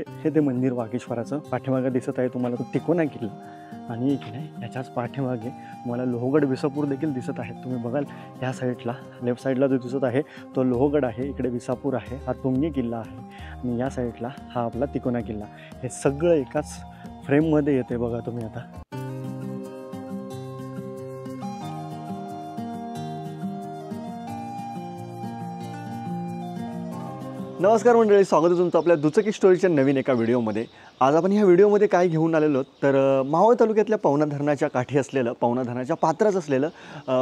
हे ते मंदिर वागेश्वराचं पाठीमागे दिसत आहे तुम्हाला, तो तिकोना किल्ला. आणि की नाही त्याच्याच पाठीमागे तुम्हाला लोहगड विसापूर देखील दिसत आहे. तुम्ही बघाल या साईडला लेफ्ट साईडला जो दिसत आहे तो लोहगड आहे, इकडे विसापूर आहे, हा तुंगी किल्ला आहे आणि या साईडला हा आपला तिकोना किल्ला. हे सगळं एकाच फ्रेममध्ये येते बघा तुम्ही आता. नमस्कार मंडळी, स्वागत आहे तुमचं आपल्या दुचाकी स्टोरीच्या नवीन एका व्हिडिओमध्ये. आज आपण ह्या व्हिडिओमध्ये काय घेऊन आलेलो तर मावळ तालुक्यातल्या पवना धरणाच्या काठी असलेलं, पवना धरणाच्या पात्रात असलेलं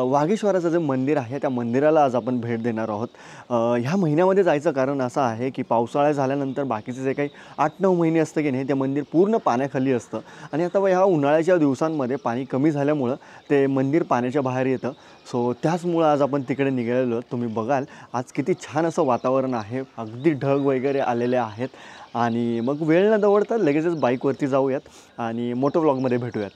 वागेश्वराचं जे मंदिर आहे त्या मंदिराला आज आपण भेट देणार आहोत. ह्या महिन्यामध्ये जायचं कारण असं आहे की पावसाळा झाल्यानंतर बाकीचे जे काही 8-9 महिने असतं की नाही ते मंदिर पूर्ण पाण्याखाली असतं आणि आता ह्या उन्हाळ्याच्या दिवसांमध्ये पाणी कमी झाल्यामुळं ते मंदिर पाण्याच्या बाहेर येतं. सो त्याचमुळं आज आपण तिकडे निघालेलो. तुम्ही बघाल आज किती छान असं वातावरण आहे, अगदी ढग वगैरे आलेले आहेत आणि मग वेळ न दवडता लगेचच बाईकवरती जाऊयात आणि मोटो व्लॉगमध्ये भेटूयात.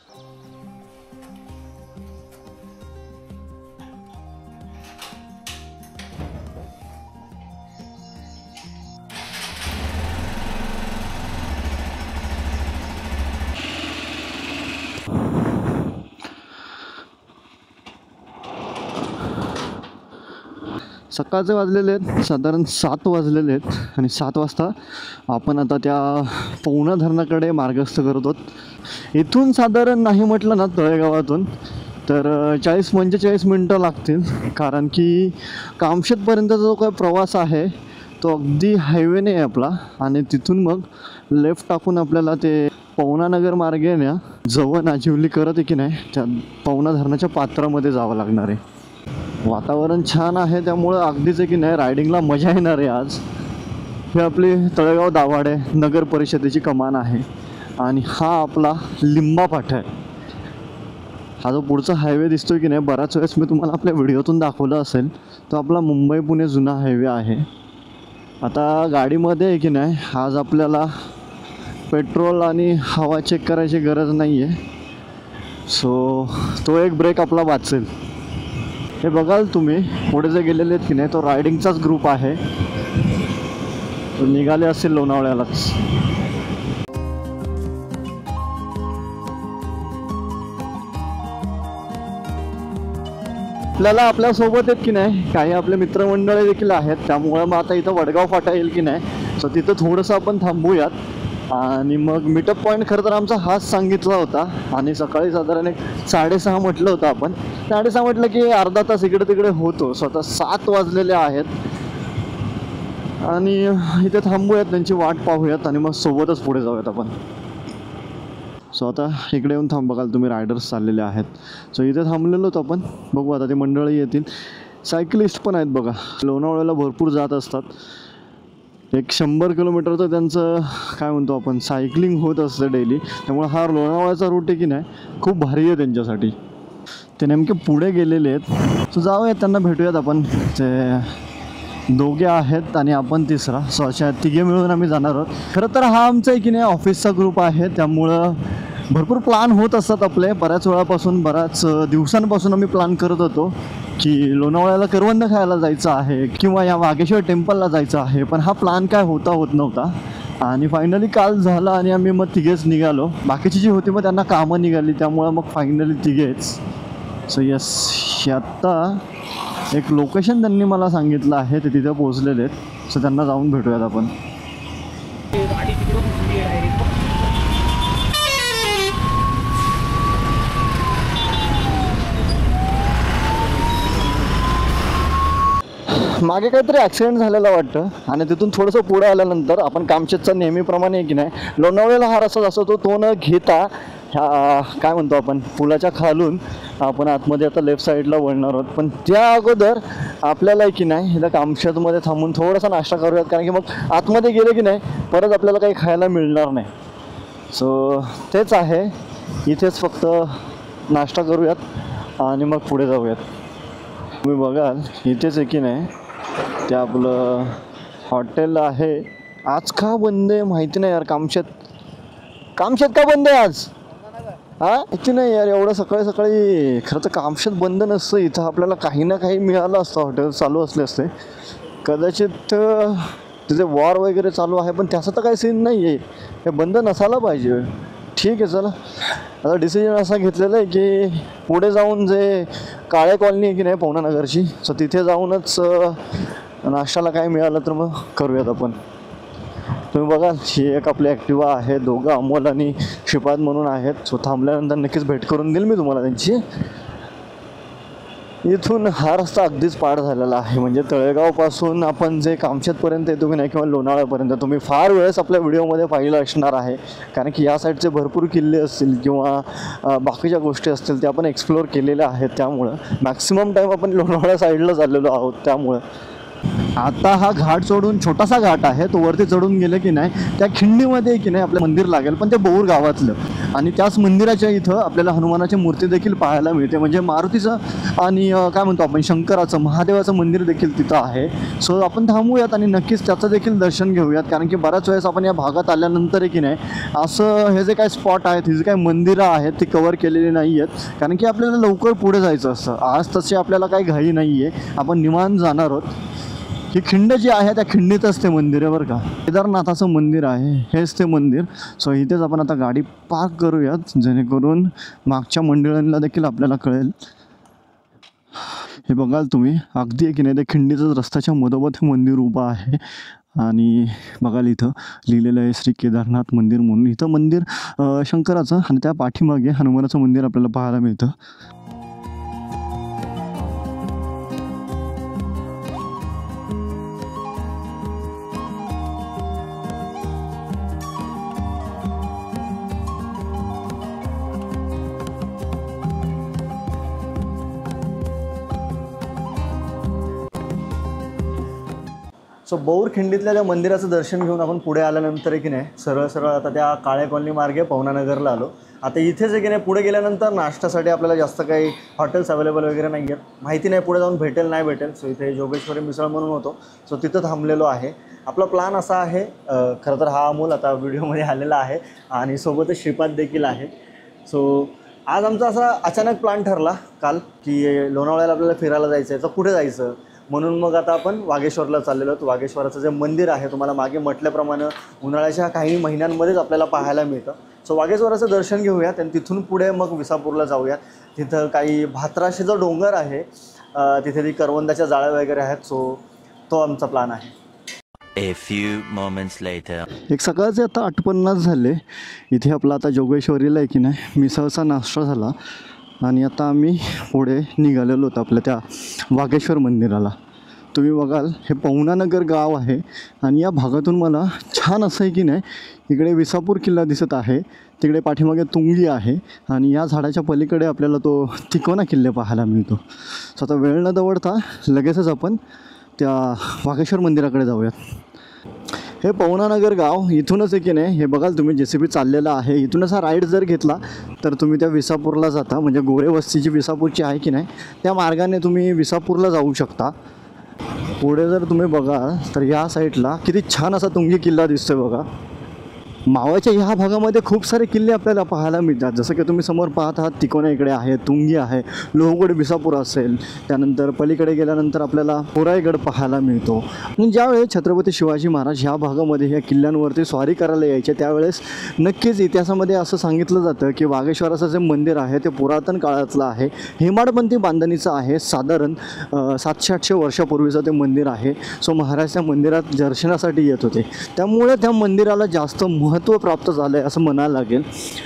सकाळचे वाजलेले आहेत, साधारण 7 वाजलेले आहेत आणि 7 वाजता आपण आता त्या पवना धरणाकडे मार्गस्थ करत आहोत. इथून साधारण नाही म्हटलं ना तळेगावातून तर 40-45 मिनटं लागतील, कारण की कामशेतपर्यंतचा जो काही प्रवास आहे तो अगदी हायवेने आहे आपला आणि तिथून मग लेफ्ट टाकून आपल्याला ते पवनानगर मार्गे ना जवळ नाजिवली करत आहे की नाही त्या पवना धरणाच्या पात्रामध्ये जावं लागणार आहे. वातावरण छान आहे त्यामुळं अगदीच आहे की नाही रायडिंगला मजा येणार आहे आज. हे आपली तळेगाव दाभाडे नगर परिषदेची कमान आहे आणि हा आपला लिंबा फाटा आहे. हा जो पुढचा हायवे दिसतोय की नाही बराच वेळेस मी तुम्हाला आपल्या व्हिडिओतून दाखवलं असेल, तो आपला मुंबई पुणे जुना हायवे आहे. आता गाडीमध्ये आहे की नाही आज आपल्याला पेट्रोल आणि हवा चेक करायची गरज नाही आहे, सो तो एक ब्रेक आपला वाचेल. हे बघाल तुम्ही पुढे जे गेलेले आहेत की नाही तो रायडिंगचाच ग्रुप आहे, तो निघाले असेल लोणावळ्यालाच. आपल्याला आपल्यासोबत आहेत की नाही काही आपले मित्रमंडळी देखील आहेत, त्यामुळं मग आता इथं वडगाव फाटा येईल की नाही सो तिथं थोडंसं आपण थांबूयात आणि मग मीटअप पॉईंट खरं तर आमचा हाच सांगितला होता आणि सकाळी साधारण 6:30 म्हटलं होतं आपण. 6:30 म्हटलं की अर्धा तास इकडे तिकडे होतो. स्वतः 7 वाजलेले आहेत आणि इथे थांबूयात, त्यांची वाट पाहूयात आणि मग सोबतच पुढे जाऊयात आपण. सो आता इकडे येऊन बघाल तुम्ही रायडर्स चाललेले आहेत. सो इथे थांबलेलो होतो आपण, बघू आता ते मंडळी येतील. सायकलिस्ट पण आहेत बघा, लोणावळ्याला भरपूर जात असतात. 100 किलोमीटरचं त्यांचं काय म्हणतो आपण सायकलिंग होत असतं डेली, त्यामुळे हा लोणावळ्याचा रूट आहे की नाही खूप भारी आहे त्यांच्यासाठी. ते नेमके पुढे गेलेले आहेत. सो जाऊयात त्यांना भेटूयात आपण. ते दोघे आहेत आणि आपण तिसरा, सो अशा तिघे मिळून आम्ही जाणार आहोत. खरं तर हा आमचा आहे की नाही ऑफिसचा ग्रुप आहे, त्यामुळं भरपूर प्लॅन होत असतात आपले. बऱ्याच वेळापासून बऱ्याच दिवसांपासून आम्ही प्लॅन करत होतो की लोणावळ्याला करवंद खायला जायचं आहे किंवा या वागेश्वर टेम्पलला जायचं आहे, पण हा प्लॅन काय होत नव्हता आणि फायनली काल झाला आणि आम्ही मग तिघेच निघालो. बाकीची जी होती मग त्यांना कामं निघाली, त्यामुळं मग फायनली तिघेच. सो यस, आत्ता एक लोकेशन त्यांनी मला सांगितलं आहे, ते तिथे पोहोचलेले आहेत. सो त्यांना जाऊन भेटूयात आपण. मागे काहीतरी ॲक्सिडेंट झालेला वाटतं आणि तिथून थोडंसं पुढे आल्यानंतर आपण कामशेतचा नेहमीप्रमाणे की नाही लोणावळ्याला हा रस्ता असतो तो न घेता ह्या काय म्हणतो आपण पुलाच्या खालून आपण आतमध्ये आता लेफ्ट साईडला वळणार आहोत. पण त्या अगोदर आपल्याला की नाही इथं कामशेतमध्ये थांबून थोडासा नाश्ता करूयात, कारण की मग आतमध्ये गेले की नाही परत आपल्याला काही खायला मिळणार नाही. सो तेच आहे, इथेच फक्त नाश्ता करूयात आणि मग पुढे जाऊयात. तुम्ही बघाल इथेच आहे की नाही ते आपलं हॉटेल आहे. आज का बंद आहे माहिती नाही यार. कामशेत का बंद आहे आज? हां इथे नाही यार, एवढं सकाळी सकाळी खरं तर कामशेत बंद नसतं. इथं आपल्याला काही ना काही मिळालं असतं, हॉटेल चालू असले असते. कदाचित तिथे वॉर वगैरे चालू आहे, पण त्याचा तर काही सीन नाही आहे. हे बंद नसायला पाहिजे. ठीक आहे, चला आता डिसिजन असा घेतलेला आहे की पुढे जाऊन जे काळे कॉलनी आहे की नाही पवनानगरची, सो तिथे जाऊनच नाश्त्याला काय मिळालं तर मग करूयात आपण. तुम्ही बघा ही एक आपली ॲक्टिवा आहे, दोघं अमोल आणि श्रीपाद म्हणून आहेत. सो थांबल्यानंतर नक्कीच भेट करून देईल मी तुम्हाला त्यांची. इथून हा रस्ता अगदीच पार झालेला आहे. म्हणजे तळेगावपासून आपण जे कामशेतपर्यंत येतो की नाही किंवा लोणावळ्यापर्यंत तुम्ही फार वेळेस आपल्या व्हिडिओमध्ये पाहिलं असणार आहे. कारण की या साईडचे भरपूर किल्ले असतील किंवा बाकीच्या गोष्टी असतील त्या आपण एक्सप्लोअर केलेल्या आहेत. त्यामुळं मॅक्सिमम टाईम आपण लोणावळ्या साईडला चाललेलो आहोत. त्यामुळं आता हा घाट सोडून छोटासा घाट आहे, तो वरती चढून गेले की नाही त्या खिंडीमध्ये की नाही आपलं मंदिर लागेल, पण ते बौर गावातलं. आणि त्याच मंदिराच्या इथं आपल्याला हनुमानाची मूर्ती देखील पाहायला मिळते. म्हणजे मारुतीचं आणि काय म्हणतो आपण शंकराचं महादेवाचं मंदिर देखील तिथं आहे. सो आपण थांबूयात आणि नक्कीच त्याचं देखील दर्शन घेऊयात. कारण की बऱ्याच वेळेस आपण या भागात आल्यानंतर की नाही असं हे जे काही स्पॉट आहेत, ही जी काही मंदिरं आहेत ती कवर केलेली नाही आहेत. कारण की आपल्याला लवकर पुढे जायचं असतं. आज तशी आपल्याला काही घाई नाही आहे, आपण निवांत जाणार आहोत. ही खिंड जी आहे त्या खिंडीतच ते मंदिर आहे बरं का, केदारनाथाचं मंदिर आहे, हेच ते मंदिर. सो इथेच आपण आता गाडी पार्क करूयात जेणेकरून मागच्या मंडळींना देखील आपल्याला कळेल. हे बघाल तुम्ही अगदी आहे की नाही त्या खिंडीचंच रस्त्याच्या मधोमध हे मंदिर उभं आहे. आणि बघाल इथं लिहिलेलं आहे श्री केदारनाथ मंदिर म्हणून. इथं मंदिर शंकराचं आणि त्या पाठीमागे हनुमानाचं मंदिर आपल्याला पाहायला मिळतं. सो बौर खिंडीतल्या त्या मंदिराचं दर्शन घेऊन आपण पुढे आल्यानंतर आहे की नाही सरळ आता त्या काळे कॉलनी मार्गे पवनानगरला आलो. आता इथेच आहे की नाही पुढे गेल्यानंतर नाश्त्यासाठी आपल्याला जास्त काही हॉटेल्स अवेलेबल वगैरे नाही आहेत. माहिती नाही पुढे जाऊन भेटेल नाही भेटेल. सो इथे जोगेश्वरी मिसळ म्हणून होतो, सो तिथं थांबलेलो आहे. आपला प्लॅन असा आहे, खरं तर हा अमोल आता व्हिडिओमध्ये आलेला आहे आणि सोबतच श्रीपाद देखील आहे. सो आज आमचा असा अचानक प्लॅन ठरला काल की लोणावळ्याला आपल्याला फिरायला जायचं आहे, तर कुठे जायचं म्हणून मग आता आपण वागेश्वरला चाललेलो आहोत. वागेश्वराचं जे मंदिर आहे तुम्हाला मागे म्हटल्याप्रमाणे उन्हाळ्याच्या काही महिन्यांमध्येच आपल्याला पाहायला मिळतं. सो वागेश्वराचं दर्शन घेऊयात आणि तिथून पुढे मग विसापूरला जाऊयात. तिथं काही भात्राशी जो डोंगर आहे तिथे ती करवंदाच्या जाळ्या वगैरे आहेत. सो तो आमचा प्लॅन आहे. A few moments later. एक सकाळचे आता 8:50 झाले. इथे आपला आता जोगेश्वरीला आहे की नाही मिसळचा नाश्ता झाला आणि आता आम्ही पुढे निघालेलो होतो आपल्या त्या वागेश्वर मंदिराला. तुम्ही बघाल हे पवनानगर गाव आहे आणि या भागातून मला छान असं आहे की नाही इकडे विसापूर किल्ला दिसत आहे, तिकडे पाठीमागे तुंगी आहे आणि या झाडाच्या पलीकडे आपल्याला तो तिकोना किल्ले पाहायला मिळतो. सो आता वेळ न दवडता लगेचच आपण त्या वागेश्वर मंदिराकडे जाऊयात. हे पवनानगर गाव इथूनच आहे की नाही हे बघाल तुम्ही JCB चाललेला आहे. इथूनच हा राईड जर घेतला तर तुम्ही त्या विसापूरला जाता. म्हणजे गोरे वस्ती जी विसापूरची आहे की नाही त्या मार्गाने तुम्ही विसापूरला जाऊ शकता. पुढे जर तुम्ही बघा तर या साईडला किती छान असा तुंगी किल्ला दिसतोय बघा. मावळच्या ह्या भागामध्ये खूप सारे किल्ले आपल्याला पाहायला मिळतात. जसं की तुम्ही समोर पाहत आहात तिकोना इकडे आहे, तुंगी आहे, लोहगड विसापूर असेल, त्यानंतर पलीकडे गेल्यानंतर आपल्याला पोराईगड पाहायला मिळतो. आणि ज्यावेळेस छत्रपती शिवाजी महाराज ह्या भागामध्ये ह्या किल्ल्यांवरती स्वारी करायला यायचे त्यावेळेस नक्कीच इतिहासामध्ये असं सांगितलं जातं की वागेश्वराचं जे मंदिर आहे ते पुरातन काळातलं आहे, हेमाडपंथी बांधणीचं आहे. साधारण 700-800 वर्षापूर्वीचं ते मंदिर आहे. सो महाराज त्या मंदिरात दर्शनासाठी येत होते, त्यामुळे त्या मंदिराला जास्त महत्त्व प्राप्त झालं आहे असं म्हणायला लागेल.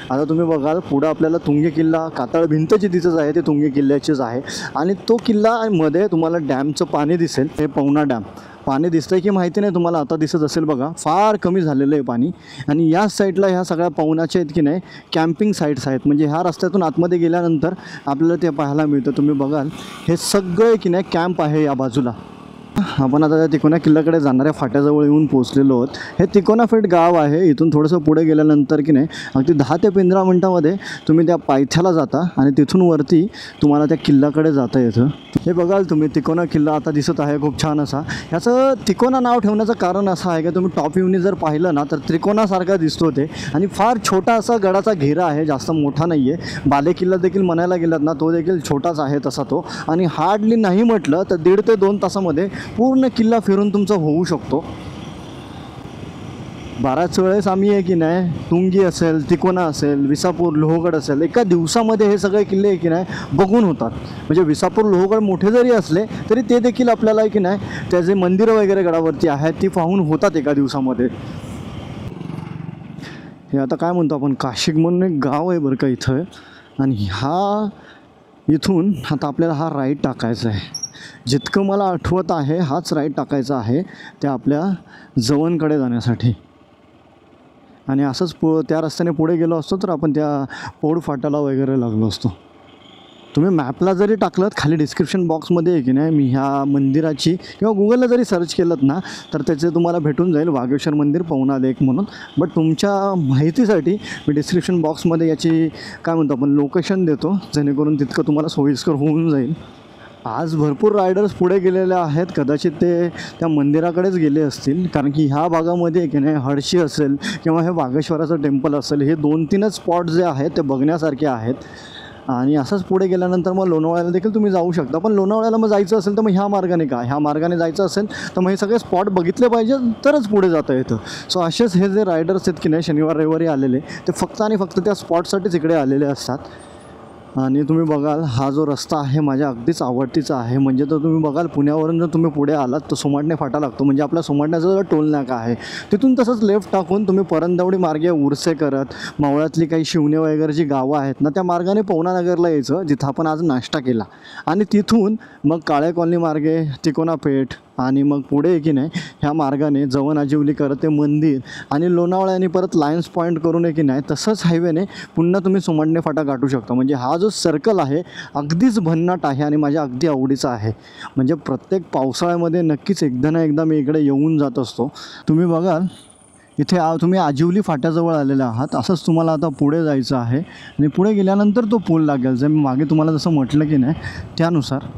आता तुम्ही बघाल पुढं आपल्याला तुंगी किल्ला, कातळ भिंत जी तिथंच आहे ते तुंगी किल्ल्याचीच आहे आणि तो किल्ला मध्ये तुम्हाला डॅमचं पाणी दिसेल. हे पवना डॅम पाणी दिसतंय की माहिती नाही तुम्हाला, आता दिसत असेल बघा, फार कमी झालेलं आहे पाणी. आणि या साईडला ह्या सगळ्या पवनाच्या आहेत की नाही कॅम्पिंग साईट्स आहेत. म्हणजे ह्या रस्त्यातून आतमध्ये गेल्यानंतर आपल्याला ते पाहायला मिळतं. तुम्ही बघाल हे सगळे की नाही कॅम्प आहे या बाजूला. आपण आता त्या तिकोना किल्ल्याकडे जाणाऱ्या फाट्याजवळ येऊन पोहोचलेलो आहोत. हे तिकोना फेट गाव आहे. इथून थोडंसं पुढे गेल्यानंतर की नाही अगदी 10 ते 15 मिनटामध्ये तुम्ही त्या पायथ्याला जाता आणि तिथून वरती तुम्हाला त्या किल्ल्याकडे जाता येतं. हे बघाल तुम्ही तिकोना किल्ला आता दिसत आहे खूप छान असा. ह्याचं तिकोना नाव ठेवण्याचं कारण असं आहे की तुम्ही टॉप व्ह्यूने जर पाहिलं ना तर त्रिकोणासारखा दिसतो ते आणि फार छोटा असा गडाचा घेरा आहे, जास्त मोठा नाही आहे. बाले किल्ला देखील म्हणायला गेलात ना तो देखील छोटाच आहे तसा तो. आणि हार्डली नाही म्हटलं तर 1.5 ते 2 तासामध्ये पूर्ण किल्ला फिरून तुमचा होऊ शकतो. बऱ्याच वेळेस आम्ही आहे की नाही तुंगी असेल, तिकोना असेल, विसापूर, लोहगड असेल, एका दिवसामध्ये हे सगळे किल्ले आहे की नाही बघून होतात. म्हणजे विसापूर, लोहगड मोठे जरी असले तरी ते देखील आपल्याला आहे की नाही त्याचे मंदिरं वगैरे गडावरती आहेत ती पाहून होतात एका दिवसामध्ये. हे आता काय म्हणतो आपण काशिक म्हणून एक गाव आहे बरं का इथं. आणि इथून आता आपल्याला हा राईट टाकायचा आहे. जितकं मला आठवत आहे हाच राईट टाकायचा आहे ते आपल्या जवनकडे जाण्यासाठी. आणि असंच त्या रस्त्याने पुढे गेलो असतो तर आपण त्या पौड फाटाला वगैरे लागलो असतो. तुम्ही मॅपला जरी टाकलं खाली डिस्क्रिप्शन बॉक्समध्ये आहे की नाही मी ह्या मंदिराची किंवा गुगलला जरी सर्च केलं ना तर त्याचे तुम्हाला भेटून जाईल वाघेश्वर मंदिर पवना लेक म्हणून. बट तुमच्या माहितीसाठी मी डिस्क्रिप्शन बॉक्समध्ये याची काय म्हणतो आपण लोकेशन देतो जेणेकरून तितकं तुम्हाला सोयीस्कर होऊन जाईल. आज भरपूर रायडर्स पुढे गेलेले आहेत. कदाचित ते त्या मंदिराकडेच गेले असतील कारण की ह्या भागामध्ये की नाही हडशी असेल किंवा हे वाघेश्वराचं टेम्पल असेल हे 2-3च स्पॉट जे आहेत ते बघण्यासारखे आहेत. आणि असंच पुढे गेल्यानंतर मग लोणावळ्याला देखील तुम्ही जाऊ शकता. पण लोणावळ्याला मग जायचं असेल तर मग ह्या मार्गाने का ह्या मार्गाने जायचं असेल तर मग हे सगळे स्पॉट बघितले पाहिजे तरच पुढे जाता येतं. सो असेच हे जे रायडर्स आहेत की नाही शनिवार रविवारी आलेले ते फक्त आणि फक्त त्या स्पॉटसाठीच इकडे आलेले असतात. आणि तुम्ही बघाल हा जो रस्ता आहे माझ्या अगदीच आवडतीचा आहे. म्हणजे तर तुम्ही बघाल पुण्यावरून जर तुम्ही पुढे आलात तर सोमाटणे फाटा लागतो म्हणजे आपल्या सोमाटण्याचा जो टोल नाका आहे तिथून तसंच लेफ्ट टाकून तुम्ही परंदवडी मार्गे उरसे करत मावळातली काही शिवणे वगैरे जी गावं आहेत ना त्या मार्गाने पवनानगरला यायचं जिथं आपण आज नाश्ता केला. आणि तिथून मग काळे कॉलनी मार्गे तिकोना पेठ आणि मग पुढे की नाही ह्या मार्गाने जवन आजिवली करत ते मंदिर आणि लोणावळ्याने परत लायन्स पॉईंट करून की नाही तसंच हायवेने पुन्हा तुम्ही सोमाटणे फाटा गाठू शकता. म्हणजे हा जो सर्कल आहे अगदीच भन्नाट आहे आणि माझ्या अगदी आवडीचा आहे. म्हणजे प्रत्येक पावसाळ्यामध्ये नक्कीच एकदा ना एकदा मी इकडे येऊन जात असतो. तुम्ही बघाल इथे तुम्ही आजिवली फाट्याजवळ आलेले आहात. असंच तुम्हाला आता पुढे जायचं आहे आणि पुढे गेल्यानंतर तो पूल लागेल. जे मी मागे तुम्हाला जसं म्हटलं की नाही त्यानुसार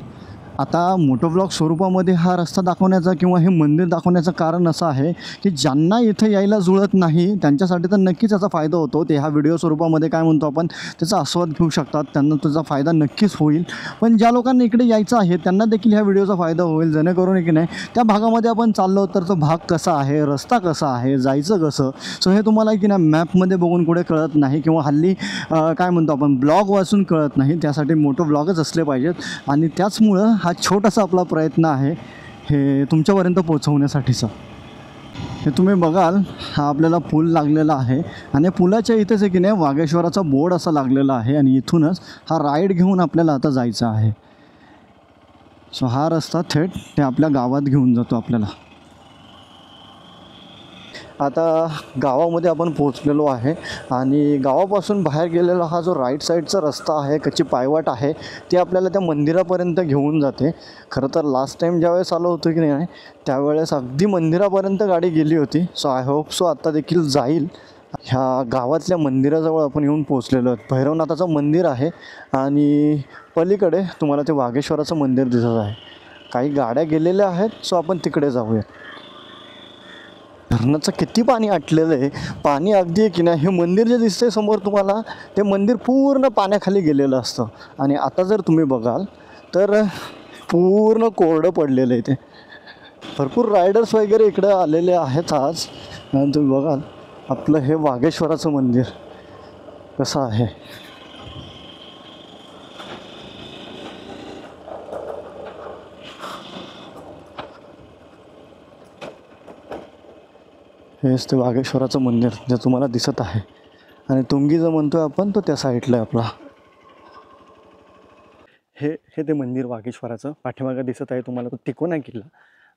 आता मोटोब्लॉग स्वरूपामध्ये हा रस्ता दाखवण्याचा किंवा हे मंदिर दाखवण्याचं कारण असं आहे की ज्यांना इथं यायला जुळत नाही त्यांच्यासाठी तर नक्कीच याचा फायदा होतो. ते ह्या व्हिडिओ स्वरूपामध्ये काय म्हणतो आपण त्याचा आस्वाद घेऊ शकतात. त्यांना त्याचा फायदा नक्कीच होईल. पण ज्या लोकांना इकडे यायचं आहे त्यांना देखील ह्या व्हिडिओचा फायदा होईल जेणेकरून की नाही त्या भागामध्ये आपण चाललो तर तो भाग कसा आहे, रस्ता कसा आहे, जायचं कसं. सो हे तुम्हाला की नाही मॅपमध्ये बघून कुठे कळत नाही किंवा हल्ली काय म्हणतो आपण ब्लॉग वाचून कळत नाही. त्यासाठी मोठं ब्लॉगच असले पाहिजेत आणि त्याचमुळं हा छोटासा आपला प्रयत्न आहे हे तुमच्यापर्यंत पोहोचवण्यासाठीचा. हे तुम्ही बघाल हा आपल्याला पूल लागलेला आहे आणि पुलाच्या इथेच आहे की नाही वाघेश्वराचा बोर्ड असा लागलेला आहे आणि इथूनच हा राईड घेऊन आपल्याला आता जायचं आहे. सो हा रस्ता थेट ते आपल्या गावात घेऊन जातो आपल्याला. आता गावामध्ये आपण पोहोचलेलो आहे आणि गावापासून बाहेर गेलेला हा जो राईट साईडचा रस्ता आहे कच्ची पायवाट आहे ते आपल्याला त्या मंदिरापर्यंत घेऊन जाते. खरं तर लास्ट टाईम ज्यावेळेस आलो होतो की नाही त्यावेळेस अगदी मंदिरापर्यंत गाडी गेली होती. सो आय होप सो आत्ता देखील जाईल. ह्या गावातल्या मंदिराजवळ आपण येऊन पोहोचलेलो आहोत. भैरवनाथाचं मंदिर आहे आणि पलीकडे तुम्हाला ते वाघेश्वराचं मंदिर दिसत आहे. काही गाड्या गेलेल्या आहेत सो आपण तिकडे जाऊया. धरणाचं किती पाणी आटलेलं आहे. पाणी अगदी आहे की नाही हे मंदिर जे दिसतंय समोर तुम्हाला ते मंदिर पूर्ण पाण्याखाली गेलेलं असतं आणि आता जर तुम्ही बघाल तर पूर्ण कोरडं पडलेलं आहे ते. भरपूर रायडर्स वगैरे इकडं आलेले आहेत आज. आणि तुम्ही बघाल आपलं हे वाघेश्वराचं मंदिर कसं आहे. हेच ते वाघेश्वराचं मंदिर जे तुम्हाला दिसत आहे आणि तुंगी जो म्हणतो आहे आपण तो त्या साईडला आहे आपला. हे ते मंदिर वाघेश्वराचं पाठीमागे दिसत आहे तुम्हाला तो तिकोना किल्ला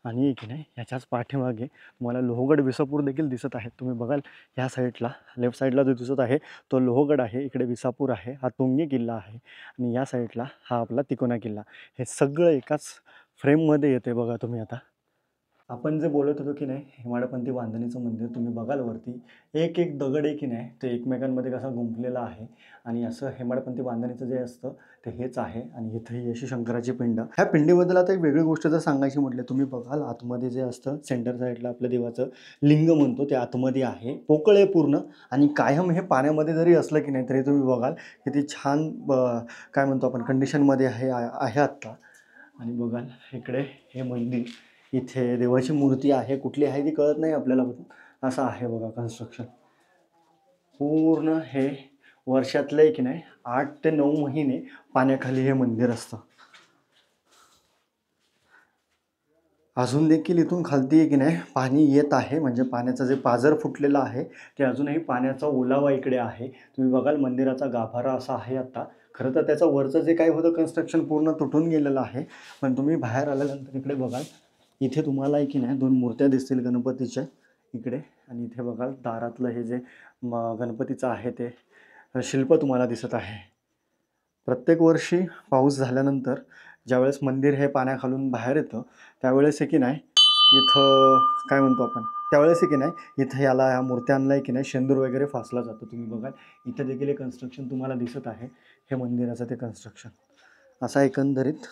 आणि की नाही ह्याच्याच पाठीमागे तुम्हाला लोहगड विसापूर देखील दिसत आहे. तुम्ही बघाल ह्या साईडला लेफ्ट साईडला जो दिसत आहे तो लोहगड आहे. इकडे विसापूर आहे. हा तुंगी किल्ला आहे आणि या साईडला हा आपला तिकोना किल्ला. हे सगळं एकाच फ्रेममध्ये येते बघा तुम्ही. आता आपण जे बोलत होतो की नाही हेमाडपंथी बांधणीचं मंदिर तुम्ही बघाल वरती एक एक दगड आहे की नाही ते एकमेकांमध्ये कसा गुंफलेला आहे आणि असं हेमाडपंथी बांधणीचं जे असतं ते हेच आहे. आणि इथं ही अशी शंकराची पिंड. ह्या पिंडीबद्दल आता एक वेगळी गोष्ट जर सांगायची म्हटलं तुम्ही बघाल आतमध्ये जे असतं सेंटर साईडला आपल्या देवाचं लिंग म्हणतो ते आतमध्ये आहे. पोकळ आहे पूर्ण आणि कायम हे पाण्यामध्ये जरी असलं की नाही तरी तुम्ही बघाल किती छान काय म्हणतो आपण कंडिशनमध्ये आहे आत्ता. आणि बघाल इकडे हे मंदिर इथे देवाची मूर्ती आहे कुठली आहे ती कळत नाही आपल्याला असं आहे बघा कन्स्ट्रक्शन. पूर्ण हे वर्षातले की नाही 8 ते 9 महिने पाण्याखाली हे मंदिर असतं. अजून देखील इथून खालती आहे की नाही पाणी येत आहे, म्हणजे पाण्याचं जे पाझर फुटलेलं आहे ते अजूनही पाण्याचा ओलावा इकडे आहे. तुम्ही बघाल मंदिराचा गाभारा असा आहे आत्ता. खरं तर त्याचं वरचं जे काही होतं कन्स्ट्रक्शन पूर्ण तुटून गेलेलं आहे. पण तुम्ही बाहेर आल्यानंतर इकडे बघाल, इथे तुम्हाला आहे की नाही 2 मूर्त्या दिसतील गणपतीच्या इकडे. आणि इथे बघाल दारातलं हे जे गणपतीचं आहे ते शिल्प तुम्हाला दिसत आहे. प्रत्येक वर्षी पाऊस झाल्यानंतर ज्यावेळेस मंदिर हे पाण्याखालून बाहेर येतं त्यावेळेस आहे की नाही इथं काय म्हणतो आपण, त्यावेळेस आहे की नाही इथं ह्या मूर्त्यांना आहे की नाही शेंदूर वगैरे फासला जातो. तुम्ही बघाल इथं देखील हे कन्स्ट्रक्शन तुम्हाला दिसत आहे, हे मंदिराचं ते कन्स्ट्रक्शन. असा एकंदरीत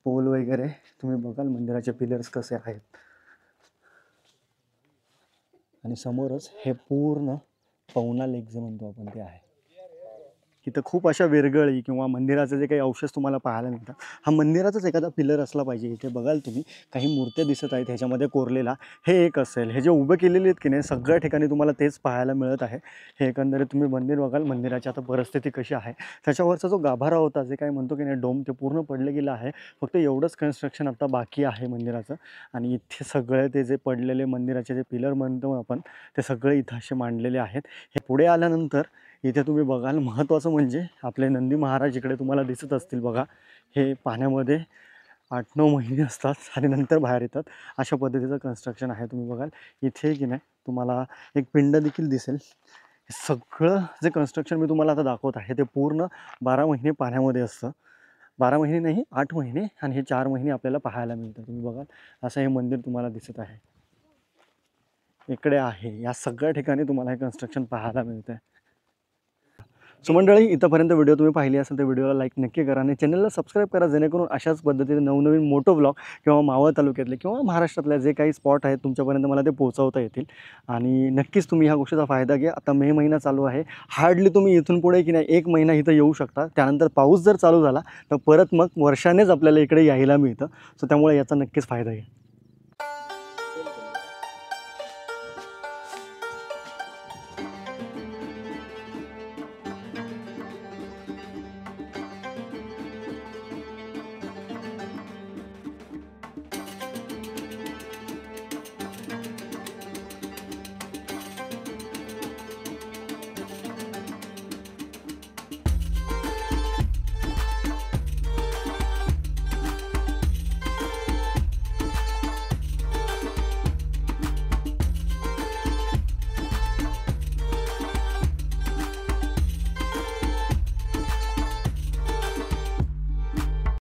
पोल वगैरे तुम्ही बघाल, मंदिराचे पिलर्स कसे आहेत. आणि समोरच हे पूर्ण पवना लेक जे म्हणतो आपण ते आहे. इथं खूप अशा वेरगळी किंवा मंदिराचे जे काही अवशेष तुम्हाला पाहायला मिळतात. हा मंदिराचाच एखादा पिलर असला पाहिजे. इथे बघाल तुम्ही काही मूर्त्या दिसत आहेत, ह्याच्यामध्ये कोरलेला हे एक असेल. हे जे उभे केलेले आहेत की नाही सगळ्या ठिकाणी तुम्हाला तेच पाहायला मिळत आहे. हे एकंदरीत तुम्ही मंदिर बघाल, मंदिराची आता परिस्थिती कशी आहे. त्याच्यावरचा जो गाभारा होता, जे काय म्हणतो की नाही डोम, ते पूर्ण पडले गेलं आहे. फक्त एवढंच कन्स्ट्रक्शन आता बाकी आहे मंदिराचं. आणि इथे सगळे ते जे पडलेले मंदिराचे जे पिलर म्हणतो आपण ते सगळे इथं असे मांडलेले आहेत. हे पुढे आल्यानंतर इथे तुम्ही बघाल महत्त्वाचं म्हणजे आपले नंदी महाराज इकडे तुम्हाला दिसत असतील बघा. हे पाण्यामध्ये 8-9 महिने असतात आणि नंतर बाहेर येतात. अशा पद्धतीचं कन्स्ट्रक्शन आहे. तुम्ही बघाल इथे की नाही तुम्हाला एक पिंड देखील दिसेल. हे सगळं जे कन्स्ट्रक्शन मी तुम्हाला आता दाखवत आहे ते पूर्ण 12 महिने पाण्यामध्ये असतं. 12 महिने नाही 8 महिने, आणि हे 4 महिने आपल्याला पाहायला मिळतं. तुम्ही बघाल असं हे मंदिर तुम्हाला दिसत आहे. इकडे आहे, या सगळ्या ठिकाणी तुम्हाला हे कन्स्ट्रक्शन पाहायला मिळतं आहे. सो मंडळी, इथंपर्यंत व्हिडिओ तुम्ही पाहिली असेल तर व्हिडिओला लाईक नक्की करा आणि चॅनलला सबस्क्राईब करा, जेणेकरून अशाच पद्धतीने नवनवीन मोठं व्लॉग किंवा मावळ तालुक्यातले किंवा महाराष्ट्रातल्या जे काही स्पॉट आहेत तुमच्यापर्यंत मला ते पोहोचवता येतील. आणि नक्कीच तुम्ही ह्या गोष्टीचा फायदा घ्या. आता मे महिना चालू आहे, हार्डली तुम्ही इथून पुढे की नाही 1 महिना इथं येऊ शकता. त्यानंतर पाऊस जर चालू झाला तर परत मग वर्षानेच आपल्याला इकडे यायला मिळतं. सो त्यामुळे याचा नक्कीच फायदा घ्या.